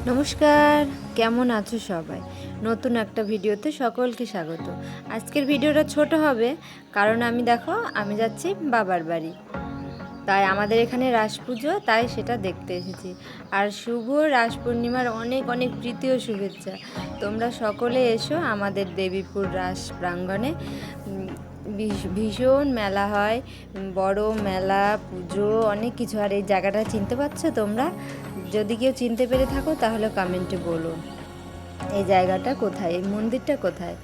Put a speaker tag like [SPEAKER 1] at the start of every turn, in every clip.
[SPEAKER 1] নমস্কার, কেমন আছো সবাই? নতুন একটা ভিডিওতে সকলকে স্বাগত। আজকের ভিডিওটা ছোট হবে কারণ আমি যাচ্ছি বাবার বাড়ি। তাই আমাদের এখানে রাস পুজো, তাই সেটা দেখতে এসেছি। আর শুভ রাস পূর্ণিমার অনেক অনেক প্রীতি ও শুভেচ্ছা। তোমরা সকলে এসো আমাদের দেবীপুর রাস প্রাঙ্গণে। ভীষণ মেলা হয়, বড় মেলা, পুজো, অনেক কিছু। আর এই জায়গাটা চিনতে পারছো তোমরা? যদি কেউ চিনতে পেরে থাকো তাহলে কমেন্টে বলো এই জায়গাটা কোথায়, এই মন্দিরটা কোথায়।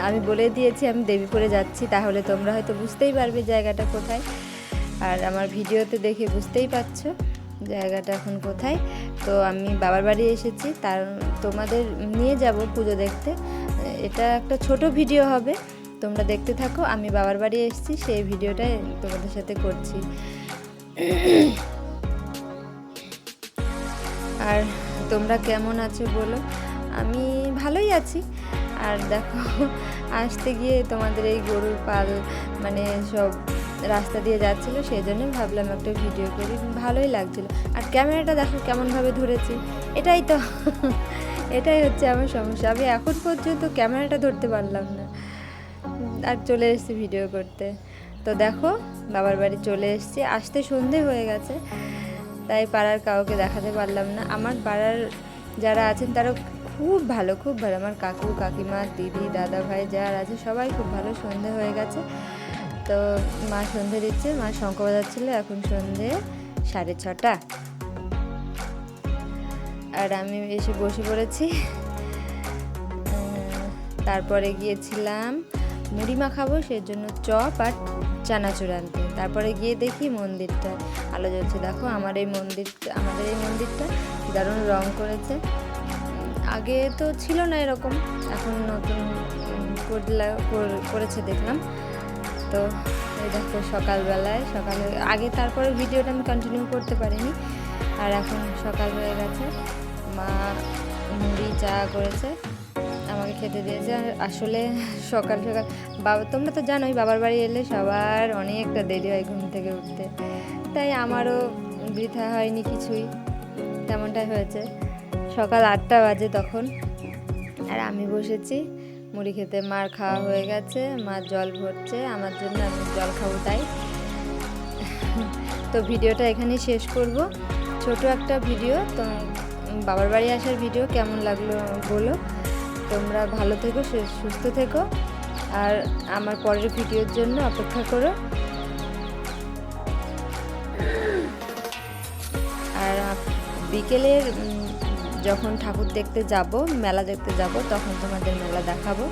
[SPEAKER 1] আমি বলে দিয়েছি আমি দেবীপুরে যাচ্ছি, তাহলে তোমরা হয়তো বুঝতেই পারবে জায়গাটা কোথায়। আর আমার ভিডিওতে দেখে বুঝতেই পারছো জায়গাটা এখন কোথায়। তো আমি বাবার বাড়ি এসেছি, তোমাদের নিয়ে যাব পুজো দেখতে। এটা একটা ছোট ভিডিও হবে, তোমরা দেখতে থাকো। আমি বাবার বাড়ি এসেছি, সেই ভিডিওটাই তোমাদের সাথে করছি। আর তোমরা কেমন আছো বলো? আমি ভালোই আছি। আর দেখো, আসতে গিয়ে তোমাদের এই গরুর পাল সব রাস্তা দিয়ে যাচ্ছিলো, সেই জন্য ভাবলাম একটা ভিডিও করি, ভালোই লাগছিলো। আর ক্যামেরাটা দেখো কেমনভাবে ধরেছি, এটাই তো এটাই হচ্ছে আমার সমস্যা। আমি এখন পর্যন্ত ক্যামেরাটা ধরতে পারলাম না, আর চলে এসেছি ভিডিও করতে। তো দেখো, বাবার বাড়ি চলে এসেছি। আসতে সন্ধে হয়ে গেছে, তাই পাড়ার কাউকে দেখাতে পারলাম না। আমার পাড়ার যারা আছেন তারা খুব ভালো, খুব ভালো। আমার কাকু কাকিমা, দিদি, দাদা ভাই যারা আছে সবাই খুব ভালো। সন্ধে হয়ে গেছে, তো মা সন্ধে দিচ্ছে, মা শঙ্খ বাজাচ্ছিল। এখন সন্ধে 6:30, আর আমি এসে বসে পড়েছি। তারপরে গিয়েছিলাম মুড়ি মাখাবো, সেজন্য চপ আর চানাচুর আনতে। তারপরে গিয়ে দেখি মন্দিরটা আলো জ্বলছে। দেখো আমাদের এই মন্দিরটা দারুণ রং করেছে। আগে তো ছিল না এরকম, এখন নতুন করেছে দেখলাম। তো এই দেখো সকালে আগে, তারপরে ভিডিওটা আমি কন্টিনিউ করতে পারিনি। আর এখন সকাল হয়ে গেছে, মা মুড়ি চা করেছে, আমাকে খেতে দিয়েছে। আর আসলে সকাল তোমরা তো জানোই বাবার বাড়ি এলে সবার অনেকটা দেরি হয় ঘুম থেকে উঠতে, তাই আমারও বৃথা হয়নি কিছুই, তেমনটাই হয়েছে। সকাল 8টা বাজে তখন, আর আমি বসেছি মুড়ি খেতে। মার খাওয়া হয়ে গেছে, মার জল ভরছে আমার জন্য, আমি জল খাবো তাই। তো ভিডিওটা এখানেই শেষ করব, ছোট একটা ভিডিও। তো বাবার বাড়ি আসার ভিডিও কেমন লাগলো বলো। তোমরা ভালো থেকো, সুস্থ থেকো, আর আমার পরের ভিডিওর জন্য অপেক্ষা করো। আর বিকেলের যখন ঠাকুর দেখতে যাব, মেলা দেখতে যাব, তখন তোমাদের মেলা দেখাবো।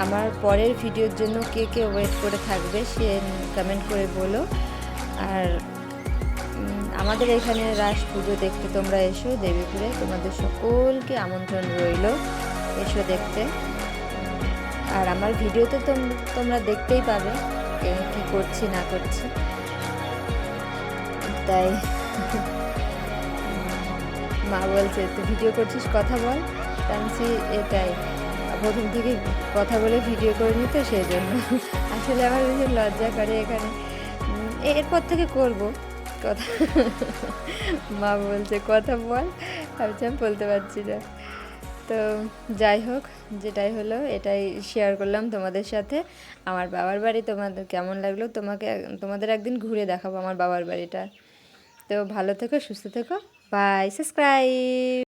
[SPEAKER 1] আমার পরের ভিডিওর জন্য কে কে ওয়েট করে থাকবে সে কমেন্ট করে বলো। আর আমাদের এখানে রাস পুজো দেখতে তোমরা এসো দেবীপুরে, তোমাদের সকলকে আমন্ত্রণ রইল, এসো দেখতে। আর আমার ভিডিওতে তোমরা দেখতেই পাবে কী করছি না করছি। তাই মা বলছে তুই ভিডিও করছিস, কথা বল। বলছি এটাই, প্রথম থেকে কথা বলে ভিডিও করে নিতে, সেই জন্য। আসলে আমার ভীষণ লজ্জা করে এখানে, এরপর থেকে করব কথা। মা বলছে কথা বল, ভাবছি আমি বলতে পারছি না। তো যাই হোক, যেটাই হলো এটাই শেয়ার করলাম তোমাদের সাথে। আমার বাবার বাড়ি তোমাদের কেমন লাগলো, তোমাদের একদিন ঘুরে দেখাবো আমার বাবার বাড়িটা। তো ভালো থেকো, সুস্থ থেকো, বাই, সাবস্ক্রাইব।